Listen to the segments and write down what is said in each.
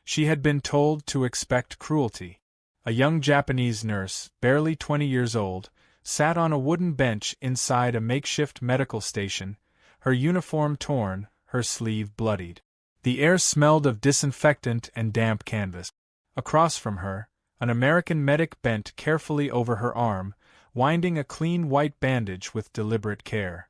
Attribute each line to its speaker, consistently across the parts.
Speaker 1: She had been told to expect cruelty. A young Japanese nurse, barely 20 years old, sat on a wooden bench inside a makeshift medical station, her uniform torn, her sleeve bloodied. The air smelled of disinfectant and damp canvas. Across from her, an American medic bent carefully over her arm, winding a clean white bandage with deliberate care.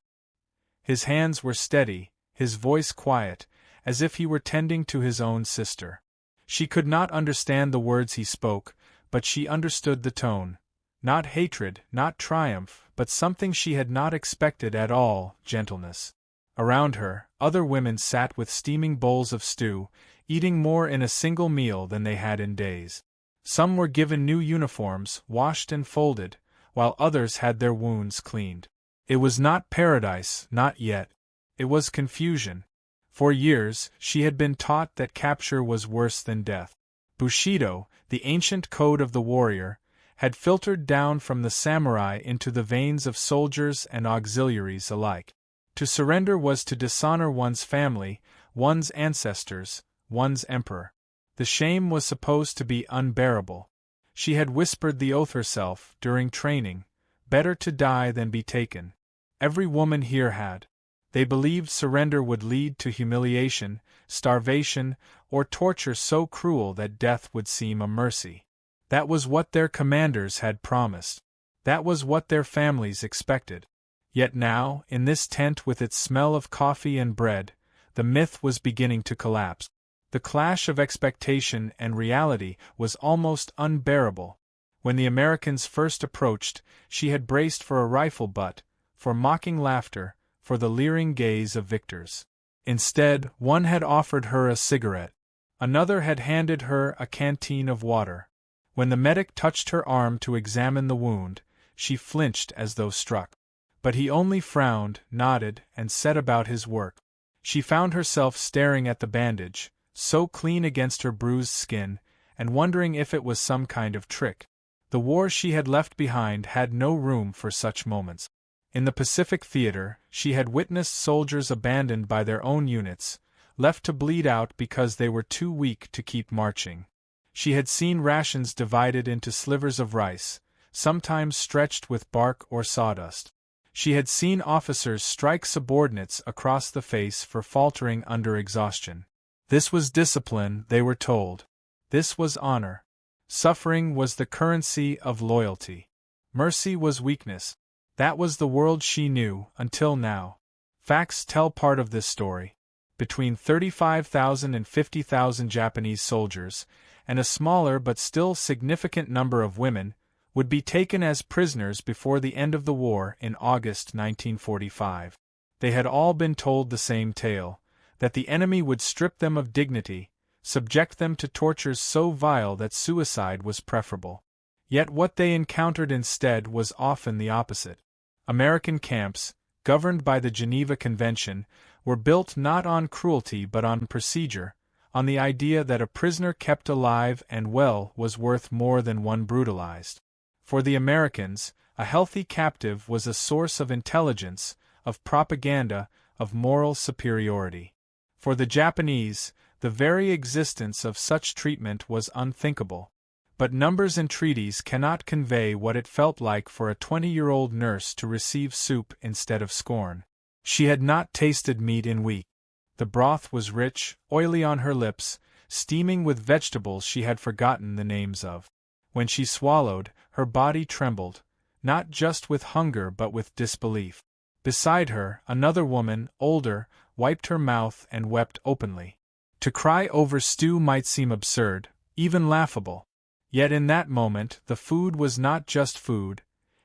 Speaker 1: His hands were steady, his voice quiet, as if he were tending to his own sister. She could not understand the words he spoke, but she understood the tone. Not hatred, not triumph, but something she had not expected at all, gentleness. Around her, other women sat with steaming bowls of stew, eating more in a single meal than they had in days. Some were given new uniforms, washed and folded, while others had their wounds cleaned. It was not paradise, not yet. It was confusion. For years, she had been taught that capture was worse than death. Bushido, the ancient code of the warrior, had filtered down from the samurai into the veins of soldiers and auxiliaries alike. To surrender was to dishonor one's family, one's ancestors, one's emperor. The shame was supposed to be unbearable. She had whispered the oath herself, during training, better to die than be taken. Every woman here had. They believed surrender would lead to humiliation, starvation, or torture so cruel that death would seem a mercy. That was what their commanders had promised. That was what their families expected. Yet now, in this tent with its smell of coffee and bread, the myth was beginning to collapse. The clash of expectation and reality was almost unbearable. When the Americans first approached, she had braced for a rifle butt, for mocking laughter, for the leering gaze of victors. Instead, one had offered her a cigarette. Another had handed her a canteen of water. When the medic touched her arm to examine the wound, she flinched as though struck. But he only frowned, nodded, and set about his work. She found herself staring at the bandage, so clean against her bruised skin, and wondering if it was some kind of trick. The war she had left behind had no room for such moments. In the Pacific Theater, she had witnessed soldiers abandoned by their own units, left to bleed out because they were too weak to keep marching. She had seen rations divided into slivers of rice, sometimes stretched with bark or sawdust. She had seen officers strike subordinates across the face for faltering under exhaustion. This was discipline, they were told. This was honor. Suffering was the currency of loyalty. Mercy was weakness. That was the world she knew, until now. Facts tell part of this story. Between 35,000 and 50,000 Japanese soldiers, and a smaller but still significant number of women, would be taken as prisoners before the end of the war in August 1945. They had all been told the same tale, that the enemy would strip them of dignity, subject them to tortures so vile that suicide was preferable. Yet what they encountered instead was often the opposite. American camps, governed by the Geneva Convention, were built not on cruelty but on procedure, on the idea that a prisoner kept alive and well was worth more than one brutalized. For the Americans, a healthy captive was a source of intelligence, of propaganda, of moral superiority. For the Japanese, the very existence of such treatment was unthinkable. But numbers and treaties cannot convey what it felt like for a 20-year-old nurse to receive soup instead of scorn. She had not tasted meat in weeks. The broth was rich, oily on her lips, steaming with vegetables she had forgotten the names of. When she swallowed, her body trembled, not just with hunger but with disbelief. Beside her, another woman, older, wiped her mouth and wept openly. To cry over stew might seem absurd, even laughable. Yet in that moment the food was not just food,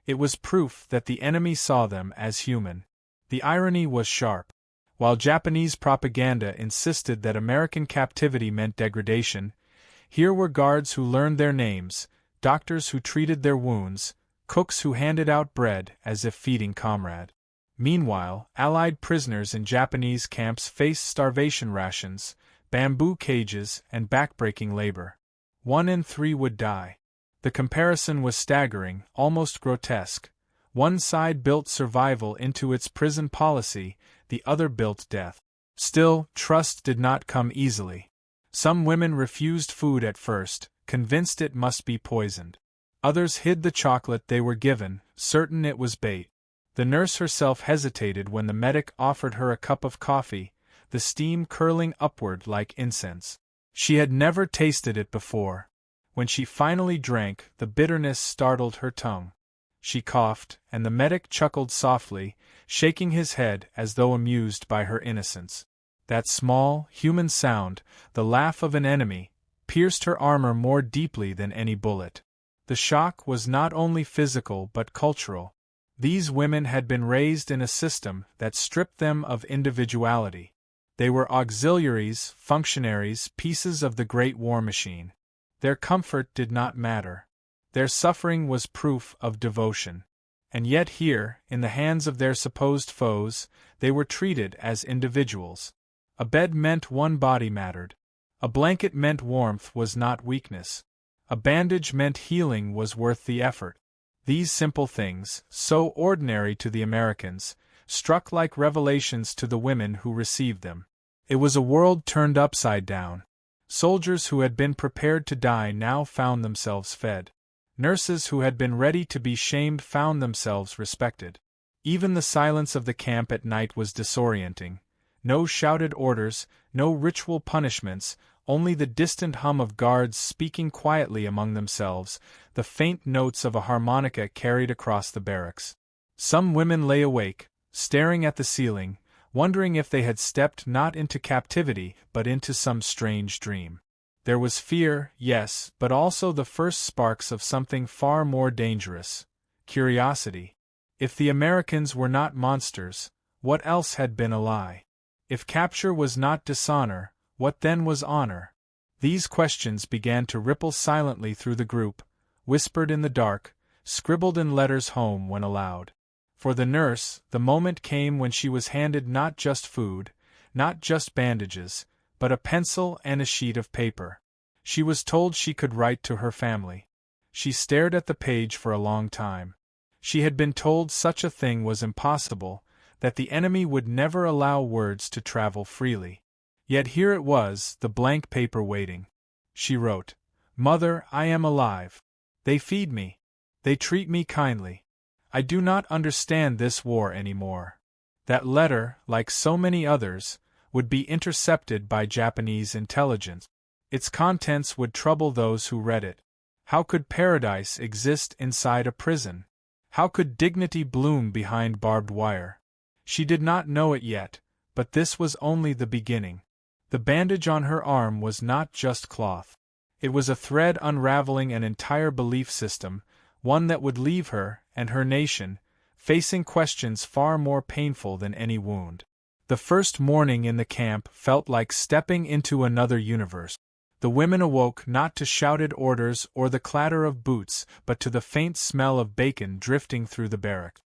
Speaker 1: it was proof that the enemy saw them as human. The irony was sharp. While Japanese propaganda insisted that American captivity meant degradation, here were guards who learned their names, doctors who treated their wounds, cooks who handed out bread as if feeding comrade. Meanwhile, Allied prisoners in Japanese camps faced starvation rations, bamboo cages, and backbreaking labor. 1 in 3 would die. The comparison was staggering, almost grotesque. One side built survival into its prison policy, the other built death. Still, trust did not come easily. Some women refused food at first, convinced it must be poisoned. Others hid the chocolate they were given, certain it was bait. The nurse herself hesitated when the medic offered her a cup of coffee, the steam curling upward like incense. She had never tasted it before. When she finally drank, the bitterness startled her tongue. She coughed, and the medic chuckled softly, shaking his head as though amused by her innocence. That small, human sound, the laugh of an enemy, pierced her armor more deeply than any bullet. The shock was not only physical but cultural. These women had been raised in a system that stripped them of individuality. They were auxiliaries, functionaries, pieces of the great war machine. Their comfort did not matter. Their suffering was proof of devotion. And yet here, in the hands of their supposed foes, they were treated as individuals. A bed meant one body mattered. A blanket meant warmth was not weakness. A bandage meant healing was worth the effort. These simple things, so ordinary to the Americans, struck like revelations to the women who received them. It was a world turned upside down. Soldiers who had been prepared to die now found themselves fed. Nurses who had been ready to be shamed found themselves respected. Even the silence of the camp at night was disorienting. No shouted orders, no ritual punishments, only the distant hum of guards speaking quietly among themselves, the faint notes of a harmonica carried across the barracks. Some women lay awake, staring at the ceiling, wondering if they had stepped not into captivity but into some strange dream. There was fear, yes, but also the first sparks of something far more dangerous: curiosity. If the Americans were not monsters, what else had been a lie? If capture was not dishonor, what then was honor? These questions began to ripple silently through the group, whispered in the dark, scribbled in letters home when aloud. For the nurse, the moment came when she was handed not just food, not just bandages, but a pencil and a sheet of paper. She was told she could write to her family. She stared at the page for a long time. She had been told such a thing was impossible, that the enemy would never allow words to travel freely. Yet here it was, the blank paper waiting. She wrote, "Mother, I am alive. They feed me. They treat me kindly. I do not understand this war anymore." That letter, like so many others, would be intercepted by Japanese intelligence. Its contents would trouble those who read it. How could paradise exist inside a prison? How could dignity bloom behind barbed wire? She did not know it yet, but this was only the beginning. The bandage on her arm was not just cloth. It was a thread unraveling an entire belief system, one that would leave her, and her nation, facing questions far more painful than any wound. The first morning in the camp felt like stepping into another universe. The women awoke not to shouted orders or the clatter of boots, but to the faint smell of bacon drifting through the barrack.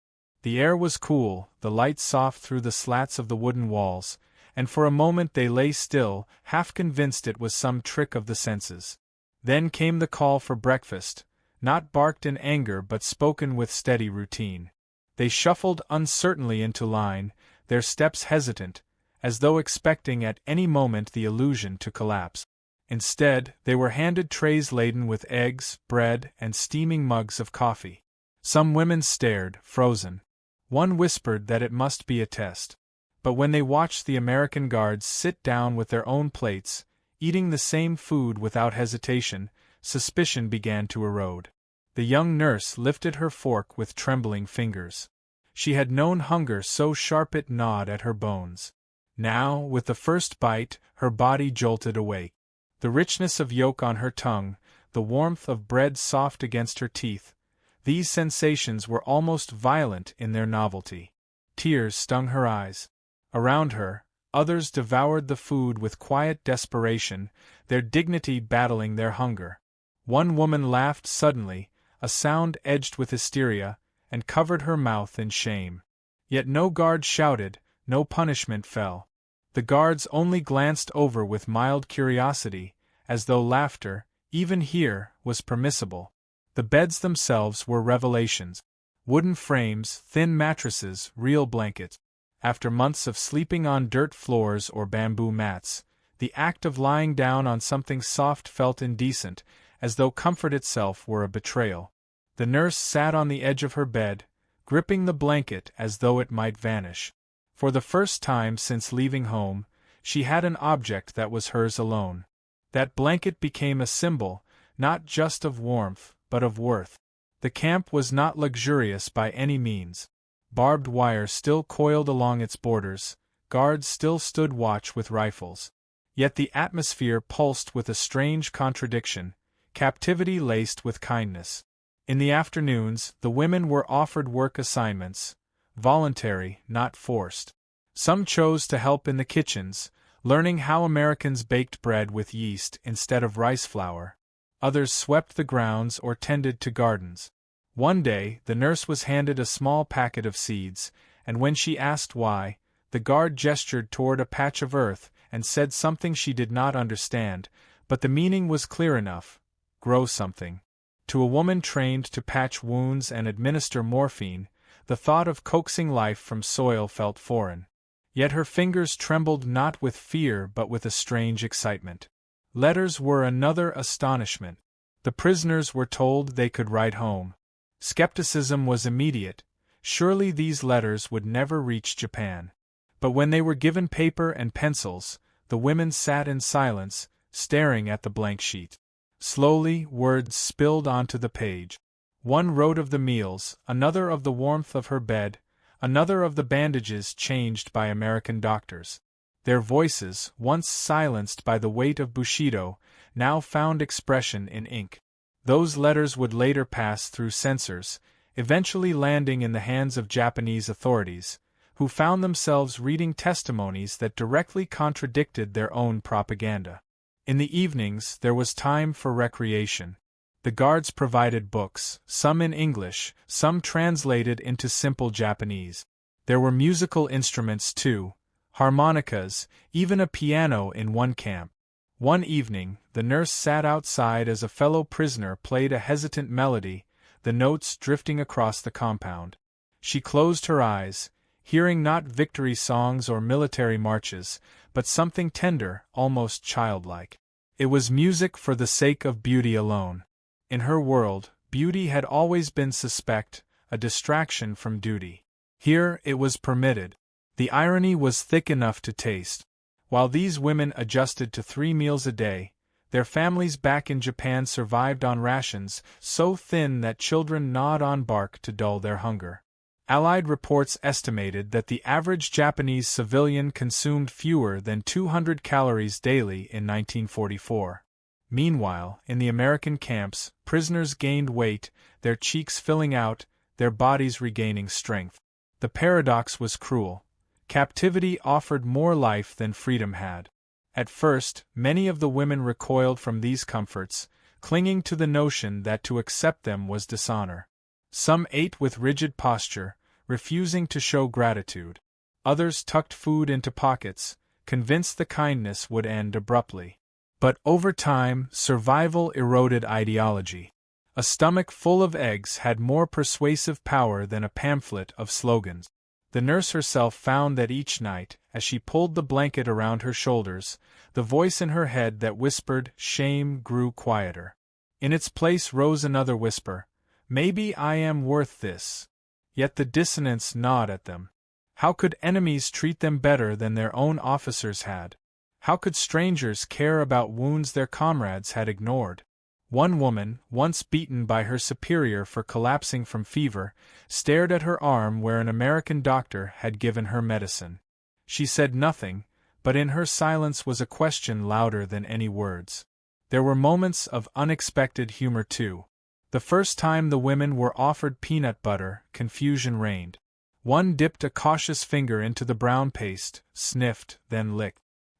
Speaker 1: The air was cool, the light soft through the slats of the wooden walls, and for a moment they lay still, half convinced it was some trick of the senses. Then came the call for breakfast, not barked in anger but spoken with steady routine. They shuffled uncertainly into line, their steps hesitant, as though expecting at any moment the illusion to collapse. Instead, they were handed trays laden with eggs, bread, and steaming mugs of coffee. Some women stared, frozen. One whispered that it must be a test. But when they watched the American guards sit down with their own plates, eating the same food without hesitation, suspicion began to erode. The young nurse lifted her fork with trembling fingers. She had known hunger so sharp it gnawed at her bones. Now, with the first bite, her body jolted awake. The richness of yolk on her tongue, the warmth of bread soft against her teeth, these sensations were almost violent in their novelty. Tears stung her eyes. Around her, others devoured the food with quiet desperation, their dignity battling their hunger. One woman laughed suddenly, a sound edged with hysteria, and covered her mouth in shame. Yet no guard shouted, no punishment fell. The guards only glanced over with mild curiosity, as though laughter, even here, was permissible. The beds themselves were revelations. Wooden frames, thin mattresses, real blankets. After months of sleeping on dirt floors or bamboo mats, The act of lying down on something soft felt indecent, as though comfort itself were a betrayal. The nurse sat on the edge of her bed, gripping the blanket as though it might vanish. For the first time since leaving home, she had an object that was hers alone. That blanket became a symbol, not just of warmth, but of worth. The camp was not luxurious by any means. Barbed wire still coiled along its borders, guards still stood watch with rifles. Yet the atmosphere pulsed with a strange contradiction, captivity laced with kindness. In the afternoons, the women were offered work assignments, voluntary, not forced. Some chose to help in the kitchens, learning how Americans baked bread with yeast instead of rice flour. Others swept the grounds or tended to gardens. One day, the nurse was handed a small packet of seeds, and when she asked why, the guard gestured toward a patch of earth and said something she did not understand, but the meaning was clear enough: grow something. To a woman trained to patch wounds and administer morphine, the thought of coaxing life from soil felt foreign. Yet her fingers trembled not with fear but with a strange excitement. Letters were another astonishment. The prisoners were told they could write home. Skepticism was immediate. Surely these letters would never reach Japan. But when they were given paper and pencils, the women sat in silence, staring at the blank sheet. Slowly, words spilled onto the page. One wrote of the meals, another of the warmth of her bed, another of the bandages changed by American doctors. Their voices, once silenced by the weight of Bushido, now found expression in ink. Those letters would later pass through censors, eventually landing in the hands of Japanese authorities, who found themselves reading testimonies that directly contradicted their own propaganda. In the evenings, there was time for recreation. The guards provided books, some in English, some translated into simple Japanese. There were musical instruments too, harmonicas, even a piano in one camp. One evening, the nurse sat outside as a fellow prisoner played a hesitant melody, the notes drifting across the compound. She closed her eyes, hearing not victory songs or military marches, but something tender, almost childlike. It was music for the sake of beauty alone. In her world, beauty had always been suspect, a distraction from duty. Here it was permitted. The irony was thick enough to taste. While these women adjusted to 3 meals a day, their families back in Japan survived on rations so thin that children gnawed on bark to dull their hunger. Allied reports estimated that the average Japanese civilian consumed fewer than 200 calories daily in 1944. Meanwhile, in the American camps, prisoners gained weight, their cheeks filling out, their bodies regaining strength. The paradox was cruel. Captivity offered more life than freedom had. At first, many of the women recoiled from these comforts, clinging to the notion that to accept them was dishonor. Some ate with rigid posture, refusing to show gratitude. Others tucked food into pockets, convinced the kindness would end abruptly. But over time, survival eroded ideology. A stomach full of eggs had more persuasive power than a pamphlet of slogans. The nurse herself found that each night, as she pulled the blanket around her shoulders, the voice in her head that whispered shame grew quieter. In its place rose another whisper, maybe I am worth this. Yet the dissonance gnawed at them. How could enemies treat them better than their own officers had? How could strangers care about wounds their comrades had ignored? One woman, once beaten by her superior for collapsing from fever, stared at her arm where an American doctor had given her medicine. She said nothing, but in her silence was a question louder than any words. There were moments of unexpected humor too. The first time the women were offered peanut butter, confusion reigned. One dipped a cautious finger into the brown paste, sniffed, then licked.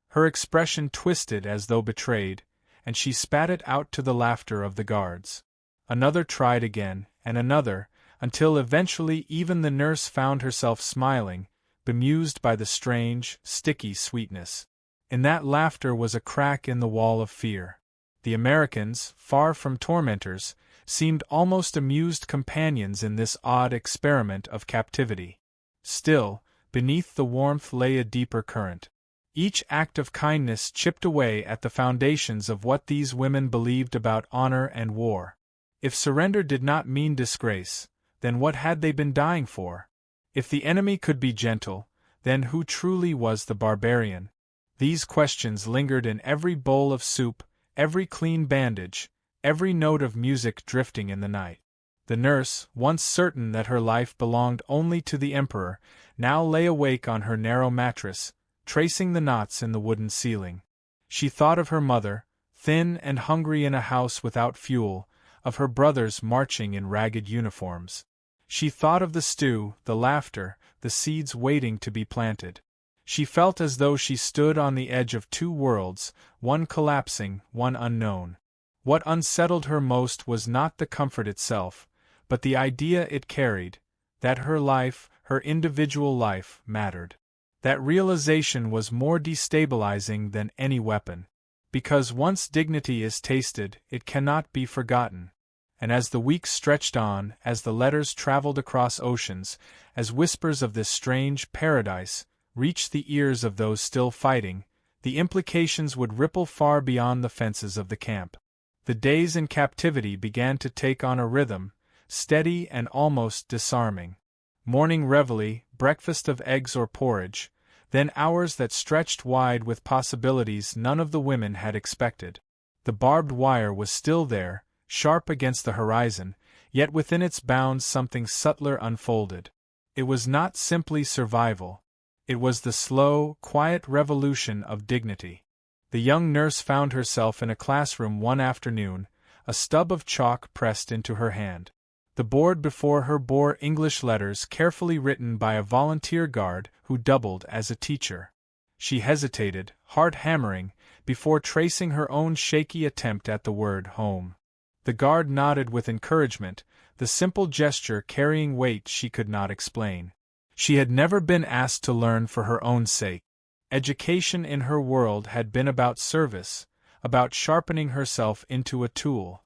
Speaker 1: Her expression twisted as though betrayed, and she spat it out to the laughter of the guards. Another tried again, and another, until eventually even the nurse found herself smiling, bemused by the strange, sticky sweetness. In that laughter was a crack in the wall of fear. The Americans, far from tormentors, seemed almost amused companions in this odd experiment of captivity. Still, beneath the warmth lay a deeper current. Each act of kindness chipped away at the foundations of what these women believed about honor and war. If surrender did not mean disgrace, then what had they been dying for? If the enemy could be gentle, then who truly was the barbarian? These questions lingered in every bowl of soup, every clean bandage, every note of music drifting in the night. The nurse, once certain that her life belonged only to the emperor, now lay awake on her narrow mattress, tracing the knots in the wooden ceiling. She thought of her mother, thin and hungry in a house without fuel, of her brothers marching in ragged uniforms. She thought of the stew, the laughter, the seeds waiting to be planted. She felt as though she stood on the edge of two worlds, one collapsing, one unknown. What unsettled her most was not the comfort itself, but the idea it carried, that her life, her individual life, mattered. That realization was more destabilizing than any weapon. Because once dignity is tasted, it cannot be forgotten. And as the weeks stretched on, as the letters traveled across oceans, as whispers of this strange paradise reached the ears of those still fighting, the implications would ripple far beyond the fences of the camp. The days in captivity began to take on a rhythm, steady and almost disarming. Morning reveille, breakfast of eggs or porridge, then hours that stretched wide with possibilities none of the women had expected. The barbed wire was still there, sharp against the horizon, yet within its bounds something subtler unfolded. It was not simply survival. It was the slow, quiet revolution of dignity. The young nurse found herself in a classroom one afternoon, a stub of chalk pressed into her hand. The board before her bore English letters carefully written by a volunteer guard who doubled as a teacher. She hesitated, heart hammering, before tracing her own shaky attempt at the word home. The guard nodded with encouragement, the simple gesture carrying weight she could not explain. She had never been asked to learn for her own sake. Education in her world had been about service, about sharpening herself into a tool.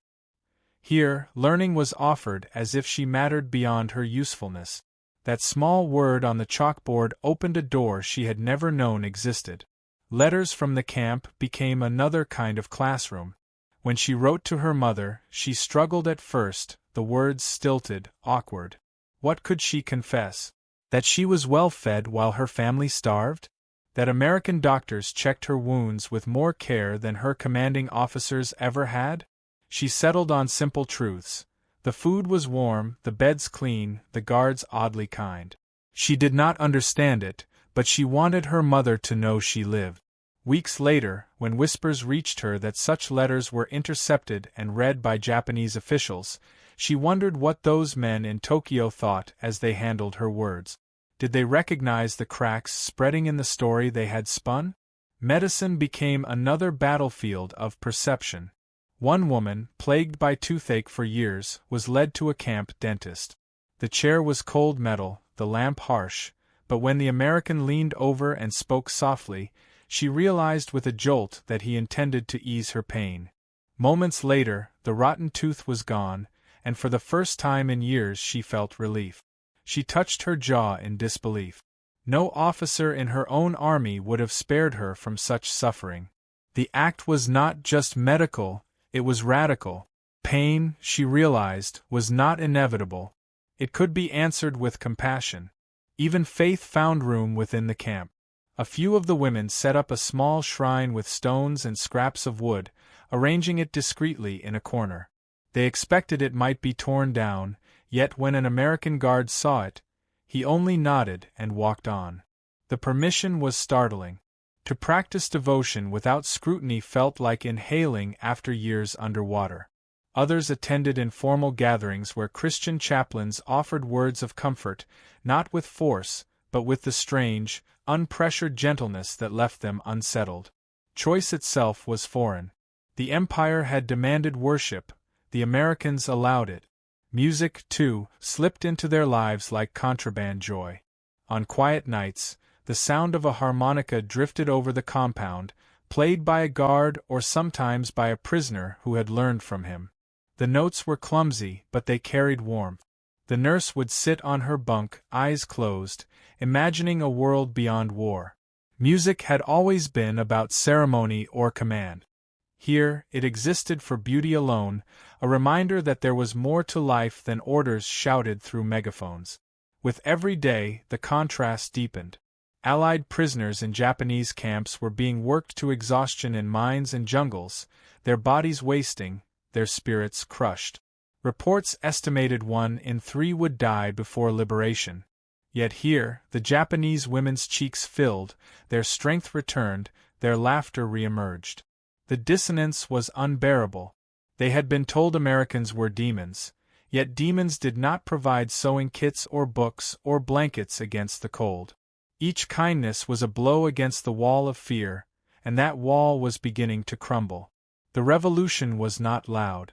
Speaker 1: Here, learning was offered as if she mattered beyond her usefulness. That small word on the chalkboard opened a door she had never known existed. Letters from the camp became another kind of classroom. When she wrote to her mother, she struggled at first, the words stilted, awkward. What could she confess? That she was well fed while her family starved? That American doctors checked her wounds with more care than her commanding officers ever had? She settled on simple truths. The food was warm, the beds clean, the guards oddly kind. She did not understand it, but she wanted her mother to know she lived. Weeks later, when whispers reached her that such letters were intercepted and read by Japanese officials, she wondered what those men in Tokyo thought as they handled her words. Did they recognize the cracks spreading in the story they had spun? Medicine became another battlefield of perception. One woman, plagued by toothache for years, was led to a camp dentist. The chair was cold metal, the lamp harsh, but when the American leaned over and spoke softly, she realized with a jolt that he intended to ease her pain. Moments later, the rotten tooth was gone, and for the first time in years she felt relief. She touched her jaw in disbelief. No officer in her own army would have spared her from such suffering. The act was not just medical, it was radical. Pain, she realized, was not inevitable. It could be answered with compassion. Even faith found room within the camp. A few of the women set up a small shrine with stones and scraps of wood, arranging it discreetly in a corner. They expected it might be torn down, yet when an American guard saw it, he only nodded and walked on. The permission was startling. To practice devotion without scrutiny felt like inhaling after years underwater. Others attended informal gatherings where Christian chaplains offered words of comfort, not with force, but with the strange, unpressured gentleness that left them unsettled. Choice itself was foreign. The Empire had demanded worship, the Americans allowed it. Music, too, slipped into their lives like contraband joy. On quiet nights, the sound of a harmonica drifted over the compound, played by a guard or sometimes by a prisoner who had learned from him. The notes were clumsy, but they carried warmth. The nurse would sit on her bunk, eyes closed, imagining a world beyond war. Music had always been about ceremony or command. Here, it existed for beauty alone, a reminder that there was more to life than orders shouted through megaphones. With every day, the contrast deepened. Allied prisoners in Japanese camps were being worked to exhaustion in mines and jungles, their bodies wasting, their spirits crushed. Reports estimated 1 in 3 would die before liberation. Yet here, the Japanese women's cheeks filled, their strength returned, their laughter re-emerged. The dissonance was unbearable. They had been told Americans were demons, yet demons did not provide sewing kits or books or blankets against the cold. Each kindness was a blow against the wall of fear, and that wall was beginning to crumble. The revolution was not loud.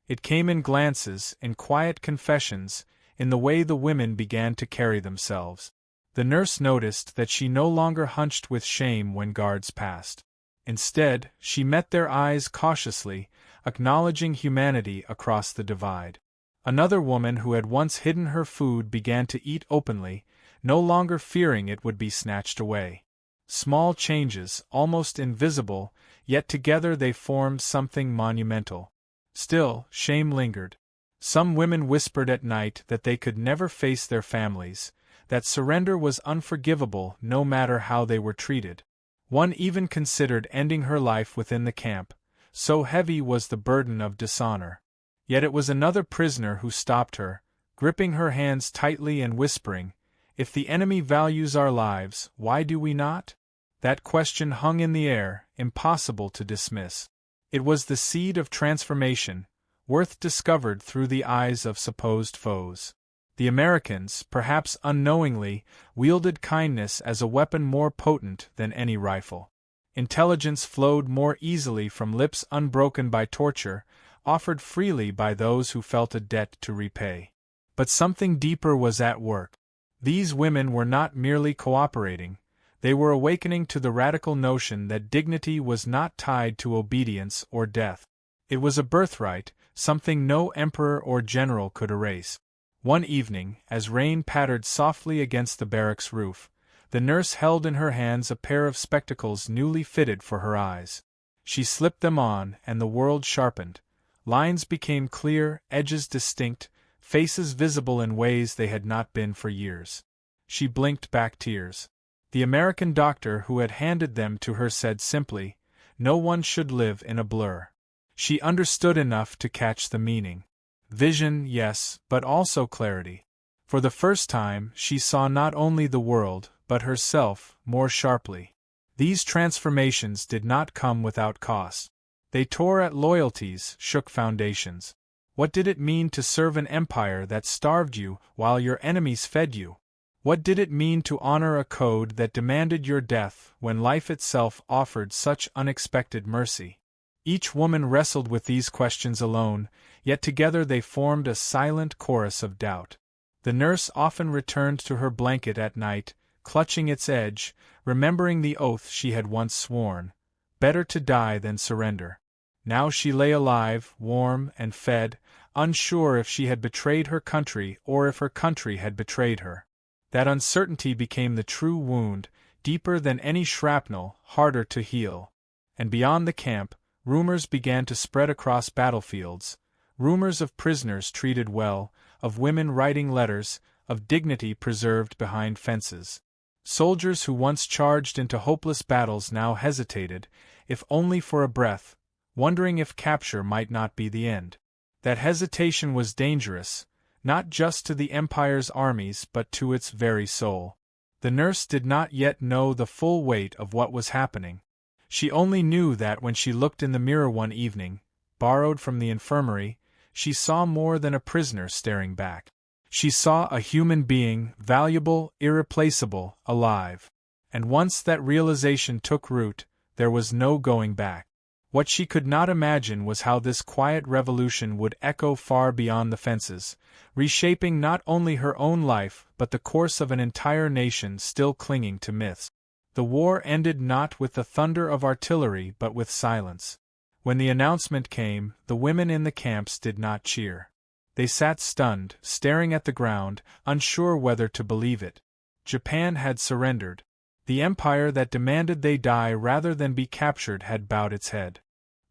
Speaker 1: It came in glances, in quiet confessions, in the way the women began to carry themselves. The nurse noticed that she no longer hunched with shame when guards passed. Instead, she met their eyes cautiously, acknowledging humanity across the divide. Another woman who had once hidden her food began to eat openly, no longer fearing it would be snatched away. Small changes, almost invisible, yet together they formed something monumental. Still, shame lingered. Some women whispered at night that they could never face their families, that surrender was unforgivable no matter how they were treated. One even considered ending her life within the camp, so heavy was the burden of dishonor. Yet it was another prisoner who stopped her, gripping her hands tightly and whispering, "If the enemy values our lives, why do we not?" That question hung in the air, impossible to dismiss. It was the seed of transformation, worth discovered through the eyes of supposed foes. The Americans, perhaps unknowingly, wielded kindness as a weapon more potent than any rifle. Intelligence flowed more easily from lips unbroken by torture, offered freely by those who felt a debt to repay. But something deeper was at work. These women were not merely cooperating, they were awakening to the radical notion that dignity was not tied to obedience or death. It was a birthright, something no emperor or general could erase. One evening, as rain pattered softly against the barracks roof, the nurse held in her hands a pair of spectacles newly fitted for her eyes. She slipped them on, and the world sharpened. Lines became clear, edges distinct, faces visible in ways they had not been for years. She blinked back tears. The American doctor who had handed them to her said simply, "No one should live in a blur." She understood enough to catch the meaning. Vision, yes, but also clarity. For the first time, she saw not only the world, but herself, more sharply. These transformations did not come without cost. They tore at loyalties, shook foundations. What did it mean to serve an empire that starved you while your enemies fed you? What did it mean to honor a code that demanded your death when life itself offered such unexpected mercy? Each woman wrestled with these questions alone, yet together they formed a silent chorus of doubt. The nurse often returned to her blanket at night, clutching its edge, remembering the oath she had once sworn, better to die than surrender. Now she lay alive, warm and fed, unsure if she had betrayed her country or if her country had betrayed her. That uncertainty became the true wound, deeper than any shrapnel, harder to heal. And beyond the camp, rumors began to spread across battlefields, rumors of prisoners treated well, of women writing letters, of dignity preserved behind fences. Soldiers who once charged into hopeless battles now hesitated, if only for a breath, wondering if capture might not be the end. That hesitation was dangerous, not just to the Empire's armies but to its very soul. The nurse did not yet know the full weight of what was happening. She only knew that when she looked in the mirror one evening, borrowed from the infirmary, she saw more than a prisoner staring back. She saw a human being, valuable, irreplaceable, alive. And once that realization took root, there was no going back. What she could not imagine was how this quiet revolution would echo far beyond the fences, reshaping not only her own life but the course of an entire nation still clinging to myths. The war ended not with the thunder of artillery but with silence. When the announcement came, the women in the camps did not cheer. They sat stunned, staring at the ground, unsure whether to believe it. Japan had surrendered. The empire that demanded they die rather than be captured had bowed its head.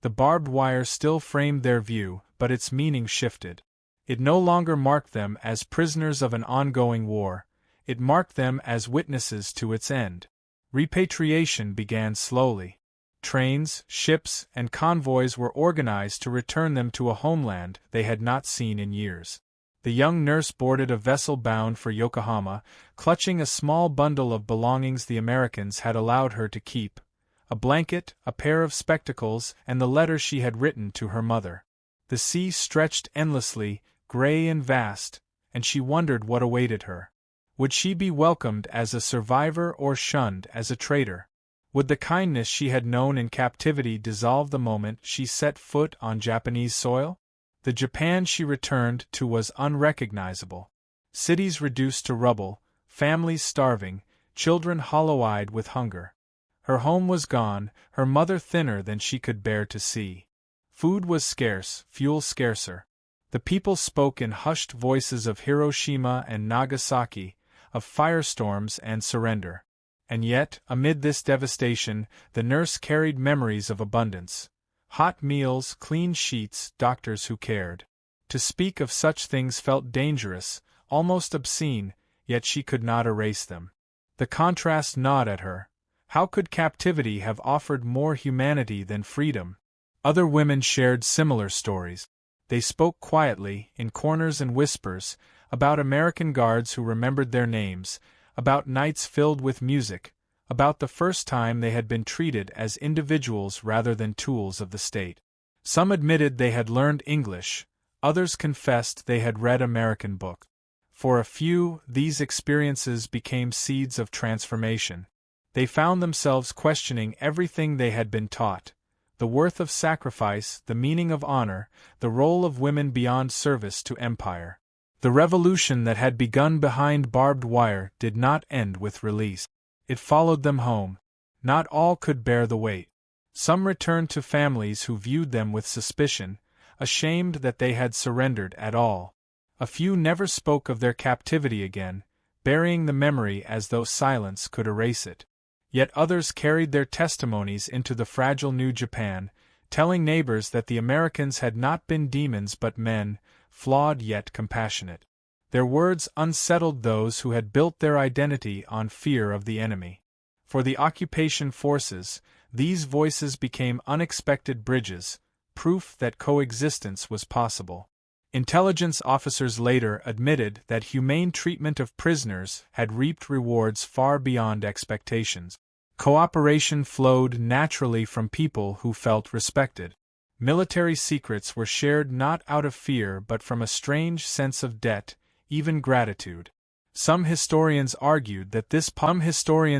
Speaker 1: The barbed wire still framed their view, but its meaning shifted. It no longer marked them as prisoners of an ongoing war, it marked them as witnesses to its end. Repatriation began slowly. Trains, ships, and convoys were organized to return them to a homeland they had not seen in years. The young nurse boarded a vessel bound for Yokohama, clutching a small bundle of belongings the Americans had allowed her to keep: a blanket, a pair of spectacles, and the letter she had written to her mother. The sea stretched endlessly, gray and vast, and she wondered what awaited her. Would she be welcomed as a survivor or shunned as a traitor? Would the kindness she had known in captivity dissolve the moment she set foot on Japanese soil? The Japan she returned to was unrecognizable. Cities reduced to rubble, families starving, children hollow-eyed with hunger. Her home was gone, her mother thinner than she could bear to see. Food was scarce, fuel scarcer. The people spoke in hushed voices of Hiroshima and Nagasaki, of firestorms and surrender. And yet, amid this devastation, the nurse carried memories of abundance. Hot meals, clean sheets, doctors who cared. To speak of such things felt dangerous, almost obscene, yet she could not erase them. The contrast gnawed at her. How could captivity have offered more humanity than freedom? Other women shared similar stories. They spoke quietly, in corners and whispers, about American guards who remembered their names, about nights filled with music, about the first time they had been treated as individuals rather than tools of the state. Some admitted they had learned English, others confessed they had read American books. For a few, these experiences became seeds of transformation. They found themselves questioning everything they had been taught: the worth of sacrifice, the meaning of honor, the role of women beyond service to empire. The revolution that had begun behind barbed wire did not end with release. It followed them home. Not all could bear the weight. Some returned to families who viewed them with suspicion, ashamed that they had surrendered at all. A few never spoke of their captivity again, burying the memory as though silence could erase it. Yet others carried their testimonies into the fragile New Japan, telling neighbors that the Americans had not been demons but men, flawed yet compassionate. Their words unsettled those who had built their identity on fear of the enemy. For the occupation forces, these voices became unexpected bridges, proof that coexistence was possible. Intelligence officers later admitted that humane treatment of prisoners had reaped rewards far beyond expectations. Cooperation flowed naturally from people who felt respected. Military secrets were shared not out of fear but from a strange sense of debt, even gratitude. Some historians argued that this policy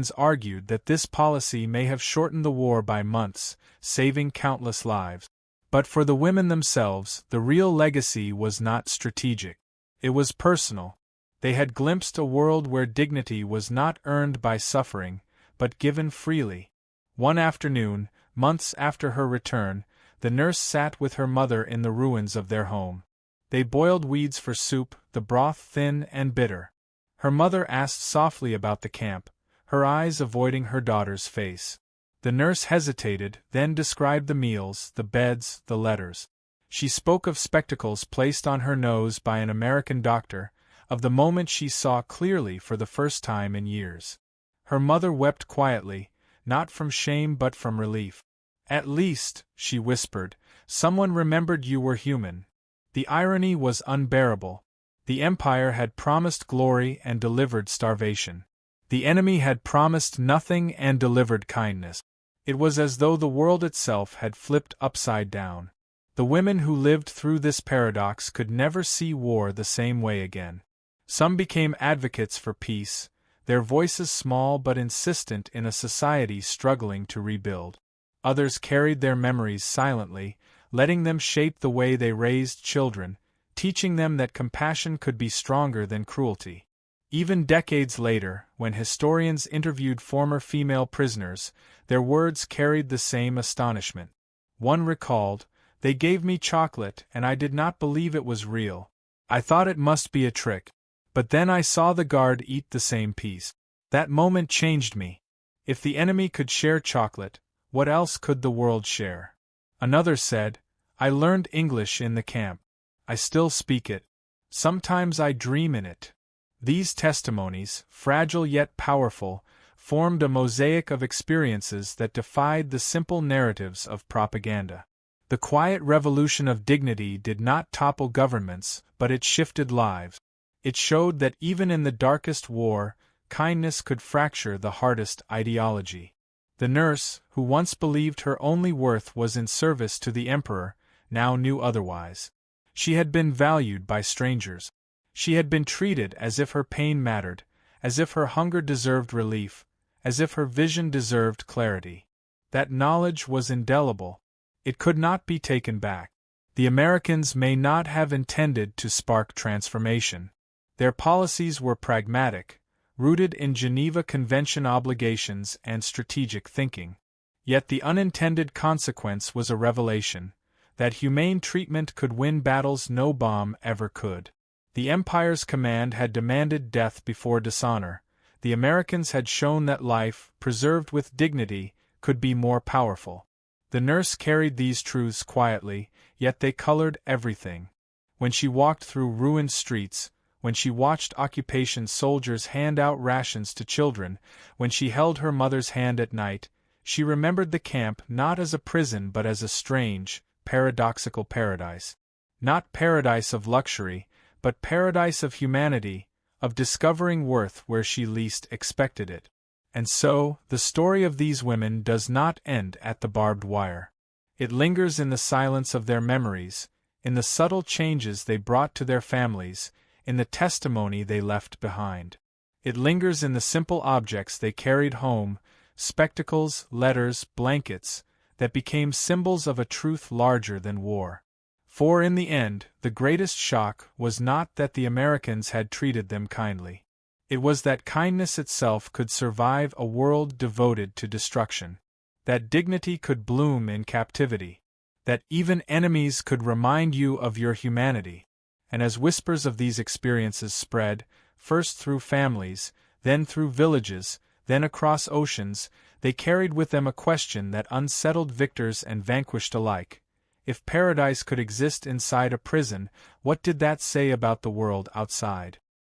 Speaker 1: may have shortened the war by months, saving countless lives. But for the women themselves, the real legacy was not strategic. It was personal. They had glimpsed a world where dignity was not earned by suffering, but given freely. One afternoon, months after her return, the nurse sat with her mother in the ruins of their home. They boiled weeds for soup, the broth thin and bitter. Her mother asked softly about the camp, her eyes avoiding her daughter's face. The nurse hesitated, then described the meals, the beds, the letters. She spoke of spectacles placed on her nose by an American doctor, of the moment she saw clearly for the first time in years. Her mother wept quietly, not from shame but from relief. "At least," she whispered, "someone remembered you were human." The irony was unbearable. The Empire had promised glory and delivered starvation. The enemy had promised nothing and delivered kindness. It was as though the world itself had flipped upside down. The women who lived through this paradox could never see war the same way again. Some became advocates for peace, their voices small but insistent in a society struggling to rebuild. Others carried their memories silently, letting them shape the way they raised children, teaching them that compassion could be stronger than cruelty. Even decades later, when historians interviewed former female prisoners, their words carried the same astonishment. One recalled, "They gave me chocolate and I did not believe it was real. I thought it must be a trick. But then I saw the guard eat the same piece. That moment changed me. If the enemy could share chocolate, what else could the world share? Another said, I learned English in the camp. I still speak it. Sometimes I dream in it. These testimonies, fragile yet powerful, formed a mosaic of experiences that defied the simple narratives of propaganda. The quiet revolution of dignity did not topple governments, but it shifted lives. It showed that even in the darkest war, kindness could fracture the hardest ideology. The nurse, who once believed her only worth was in service to the emperor, now knew otherwise. She had been valued by strangers. She had been treated as if her pain mattered, as if her hunger deserved relief, as if her vision deserved clarity. That knowledge was indelible. It could not be taken back. The Americans may not have intended to spark transformation. Their policies were pragmatic, rooted in Geneva Convention obligations and strategic thinking. Yet the unintended consequence was a revelation, that humane treatment could win battles no bomb ever could. The Empire's command had demanded death before dishonor. The Americans had shown that life, preserved with dignity, could be more powerful. The nurse carried these truths quietly, yet they colored everything. When she walked through ruined streets, when she watched occupation soldiers hand out rations to children, when she held her mother's hand at night, she remembered the camp not as a prison but as a strange, paradoxical paradise. Not paradise of luxury, but paradise of humanity, of discovering worth where she least expected it. And so, the story of these women does not end at the barbed wire. It lingers in the silence of their memories, in the subtle changes they brought to their families, in the testimony they left behind. It lingers in the simple objects they carried home, spectacles, letters, blankets, that became symbols of a truth larger than war. For in the end, the greatest shock was not that the Americans had treated them kindly. It was that kindness itself could survive a world devoted to destruction. That dignity could bloom in captivity. That even enemies could remind you of your humanity. And as whispers of these experiences spread, first through families, then through villages, then across oceans, they carried with them a question that unsettled victors and vanquished alike. If paradise could exist inside a prison, what did that say about the world outside?